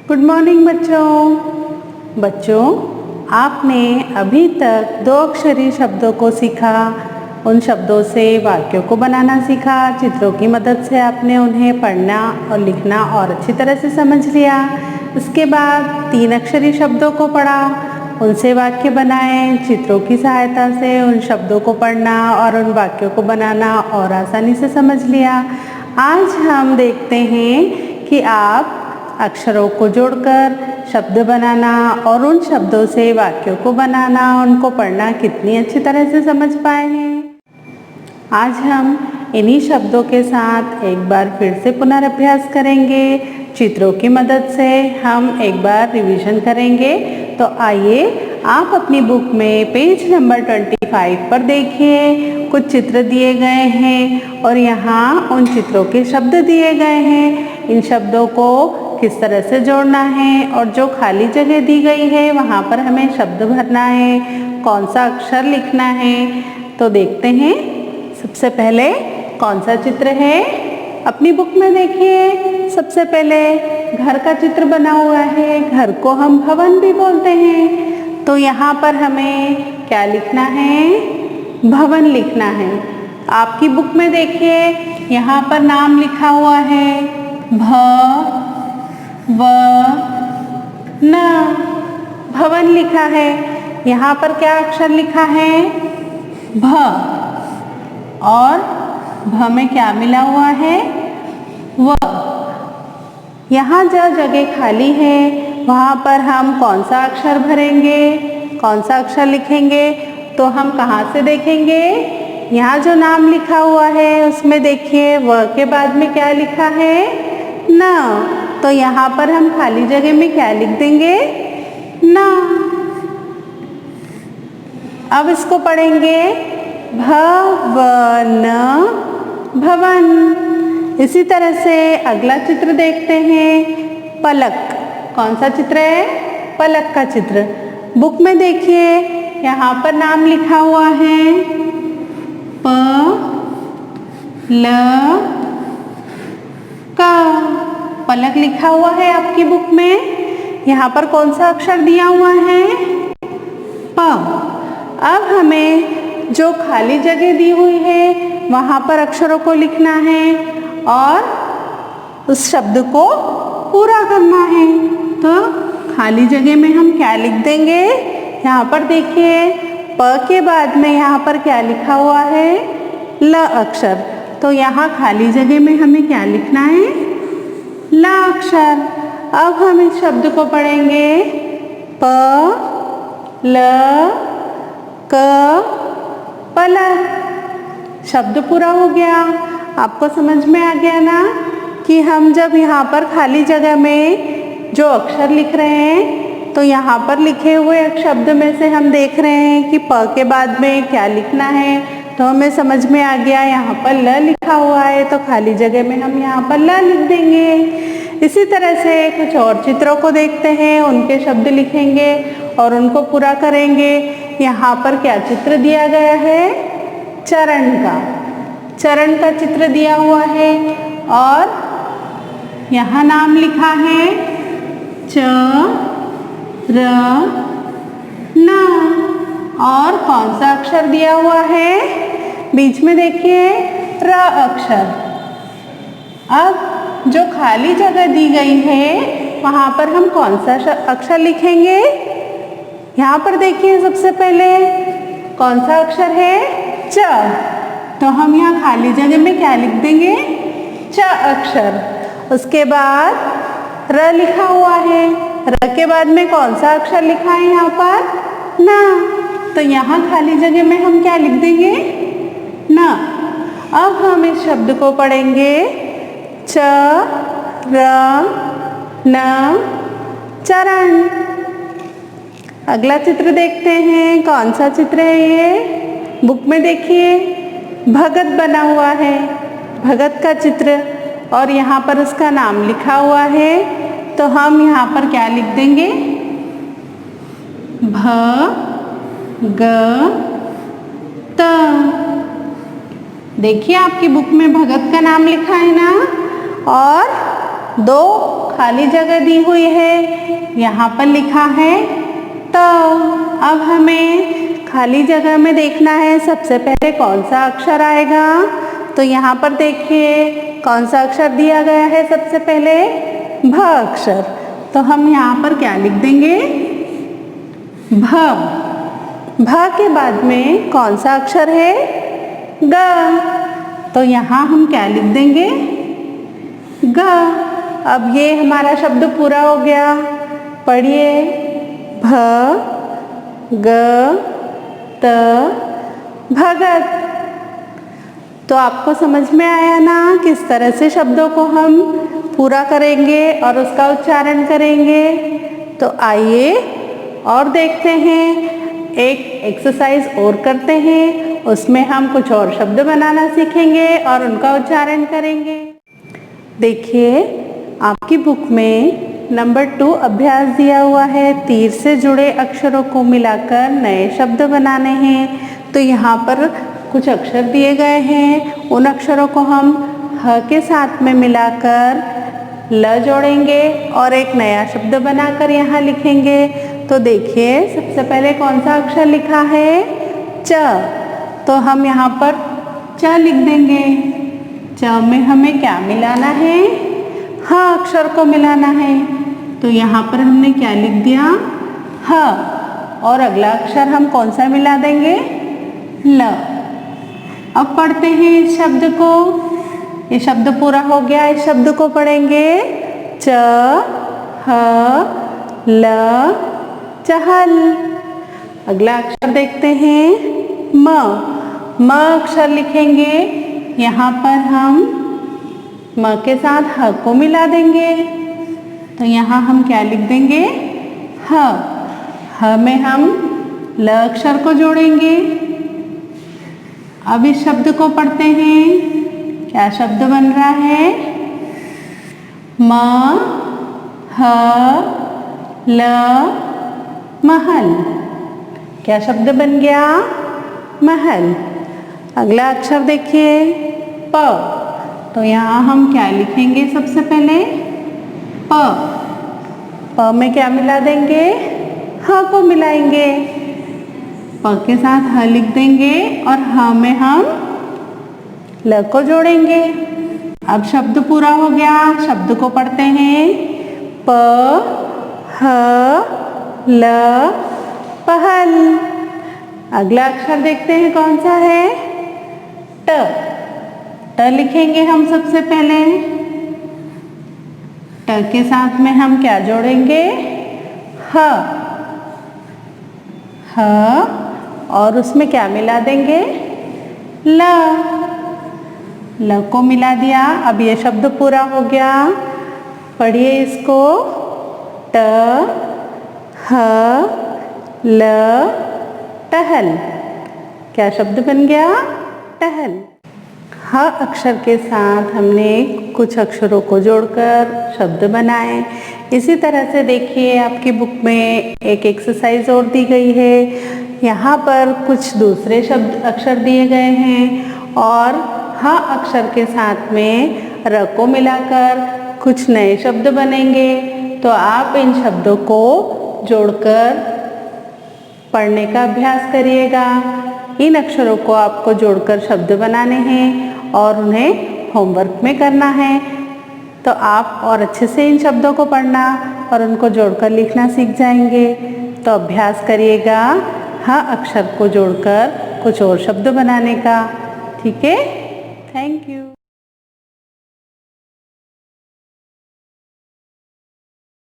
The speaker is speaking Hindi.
गुड मॉर्निंग बच्चों, आपने अभी तक दो अक्षरी शब्दों को सीखा। उन शब्दों से वाक्यों को बनाना सीखा। चित्रों की मदद से आपने उन्हें पढ़ना और लिखना और अच्छी तरह से समझ लिया। उसके बाद तीन अक्षरी शब्दों को पढ़ा, उनसे वाक्य बनाए। चित्रों की सहायता से उन शब्दों को पढ़ना और उन वाक्यों को बनाना और आसानी से समझ लिया। आज हम देखते हैं कि आप अक्षरों को जोड़कर शब्द बनाना और उन शब्दों से वाक्यों को बनाना, उनको पढ़ना कितनी अच्छी तरह से समझ पाए हैं। आज हम इन्हीं शब्दों के साथ एक बार फिर से पुनर्अभ्यास करेंगे। चित्रों की मदद से हम एक बार रिवीजन करेंगे। तो आइए आप अपनी बुक में पेज नंबर 25 पर देखिए। कुछ चित्र दिए गए हैं और यहाँ उन चित्रों के शब्द दिए गए हैं। इन शब्दों को किस तरह से जोड़ना है और जो खाली जगह दी गई है वहाँ पर हमें शब्द भरना है, कौन सा अक्षर लिखना है। तो देखते हैं सबसे पहले कौन सा चित्र है। अपनी बुक में देखिए, सबसे पहले घर का चित्र बना हुआ है। घर को हम भवन भी बोलते हैं। तो यहाँ पर हमें क्या लिखना है? भवन लिखना है। आपकी बुक में देखिए, यहाँ पर नाम लिखा हुआ है न, भवन लिखा है। यहाँ पर क्या अक्षर लिखा है? भ। और भ में क्या मिला हुआ है? व। यहाँ जो जगह खाली है वहाँ पर हम कौन सा अक्षर भरेंगे, कौन सा अक्षर लिखेंगे? तो हम कहाँ से देखेंगे? यहाँ जो नाम लिखा हुआ है उसमें देखिए व के बाद में क्या लिखा है? न। तो यहाँ पर हम खाली जगह में क्या लिख देंगे? न। अब इसको पढ़ेंगे भवन, भवन। इसी तरह से अगला चित्र देखते हैं, पलक। कौन सा चित्र है? पलक का चित्र। बुक में देखिए, यहाँ पर नाम लिखा हुआ है पलक लिखा हुआ है आपकी बुक में। यहाँ पर कौन सा अक्षर दिया हुआ है? प। अब हमें जो खाली जगह दी हुई है वहाँ पर अक्षरों को लिखना है और उस शब्द को पूरा करना है। तो खाली जगह में हम क्या लिख देंगे? यहाँ पर देखिए, प के बाद में यहाँ पर क्या लिखा हुआ है? ल अक्षर। तो यहाँ खाली जगह में हमें क्या लिखना है? ल अक्षर। अब हम इस शब्द को पढ़ेंगे प ल क पलक। शब्द पूरा हो गया। आपको समझ में आ गया ना कि हम जब यहाँ पर खाली जगह में जो अक्षर लिख रहे हैं तो यहाँ पर लिखे हुए शब्द में से हम देख रहे हैं कि प के बाद में क्या लिखना है। तो हमें समझ में आ गया, यहाँ पर ल लिखा हुआ है तो खाली जगह में हम यहाँ पर ल लिख देंगे। इसी तरह से कुछ और चित्रों को देखते हैं, उनके शब्द लिखेंगे और उनको पूरा करेंगे। यहाँ पर क्या चित्र दिया गया है? चरण का। चरण का चित्र दिया हुआ है और यहाँ नाम लिखा है र न। और कौन सा अक्षर दिया हुआ है? बीच में देखिए र अक्षर। अब जो खाली जगह दी गई है वहाँ पर हम कौन सा अक्षर लिखेंगे? यहाँ पर देखिए, सबसे पहले कौन सा अक्षर है? च। तो हम यहाँ खाली जगह में क्या लिख देंगे? च अक्षर। उसके बाद र लिखा हुआ है। र के बाद में कौन सा अक्षर लिखा है यहाँ पर? न। तो यहाँ खाली जगह में हम क्या लिख देंगे? न। अब हम इस शब्द को पढ़ेंगे च र न चरण। अगला चित्र देखते हैं, कौन सा चित्र है ये? बुक में देखिए, भगत बना हुआ है। भगत का चित्र और यहाँ पर उसका नाम लिखा हुआ है। तो हम यहाँ पर क्या लिख देंगे? भगत। देखिए, आपकी बुक में भगत का नाम लिखा है ना। और दो खाली जगह दी हुई है, यहाँ पर लिखा है त। अब हमें खाली जगह में देखना है सबसे पहले कौन सा अक्षर आएगा। तो यहाँ पर देखिए कौन सा अक्षर दिया गया है सबसे पहले, भ अक्षर। तो हम यहाँ पर क्या लिख देंगे, भ। भ के बाद में कौन सा अक्षर है, ग। तो यहाँ हम क्या लिख देंगे, ग। अब ये हमारा शब्द पूरा हो गया। पढ़िए, भ ग त भगत। तो आपको समझ में आया ना किस तरह से शब्दों को हम पूरा करेंगे और उसका उच्चारण करेंगे। तो आइए और देखते हैं, एक एक्सरसाइज और करते हैं, उसमें हम कुछ और शब्द बनाना सीखेंगे और उनका उच्चारण करेंगे। देखिए आपकी बुक में नंबर 2 अभ्यास दिया हुआ है, तीर से जुड़े अक्षरों को मिलाकर नए शब्द बनाने हैं। तो यहाँ पर कुछ अक्षर दिए गए हैं, उन अक्षरों को हम ह के साथ में मिलाकर ल जोड़ेंगे और एक नया शब्द बनाकर यहाँ लिखेंगे। तो देखिए सबसे पहले कौन सा अक्षर लिखा है, च। तो हम यहाँ पर च लिख देंगे। च में हमें क्या मिलाना है, ह अक्षर को मिलाना है। तो यहाँ पर हमने क्या लिख दिया, ह। और अगला अक्षर हम कौन सा मिला देंगे, ल। अब पढ़ते हैं इस शब्द को। ये शब्द पूरा हो गया, इस शब्द को पढ़ेंगे, च ह ल चहल। अगला अक्षर देखते हैं, म। म अक्षर लिखेंगे, यहाँ पर हम म के साथ ह को मिला देंगे। तो यहाँ हम क्या लिख देंगे, ह। ह में हम ल अक्षर को जोड़ेंगे। अब इस शब्द को पढ़ते हैं, क्या शब्द बन रहा है, म ह ल महल। क्या शब्द बन गया, महल। अगला अक्षर देखिए, प। तो यहाँ हम क्या लिखेंगे सबसे पहले, प। प में क्या मिला देंगे, ह को मिलाएंगे। प के साथ ह लिख देंगे और ह में हम ल को जोड़ेंगे। अब शब्द पूरा हो गया, शब्द को पढ़ते हैं, प ह ल पहल। अगला अक्षर देखते हैं कौन सा है, ट। ट लिखेंगे हम सबसे पहले। ट के साथ में हम क्या जोड़ेंगे, ह। ह और उसमें क्या मिला देंगे, ल। ल को मिला दिया। अब ये शब्द पूरा हो गया। पढ़िए इसको, ट ह ल टहल। क्या शब्द बन गया, टहल। ह अक्षर के साथ हमने कुछ अक्षरों को जोड़कर शब्द बनाए। इसी तरह से देखिए आपकी बुक में एक एक्सरसाइज और दी गई है। यहाँ पर कुछ दूसरे शब्द अक्षर दिए गए हैं और ह अक्षर के साथ में र को मिलाकर कुछ नए शब्द बनेंगे। तो आप इन शब्दों को जोड़कर पढ़ने का अभ्यास करिएगा। इन अक्षरों को आपको जोड़कर शब्द बनाने हैं और उन्हें होमवर्क में करना है। तो आप और अच्छे से इन शब्दों को पढ़ना और उनको जोड़कर लिखना सीख जाएंगे। तो अभ्यास करिएगा ह अक्षर को जोड़कर कुछ और शब्द बनाने का। ठीक है, थैंक यू।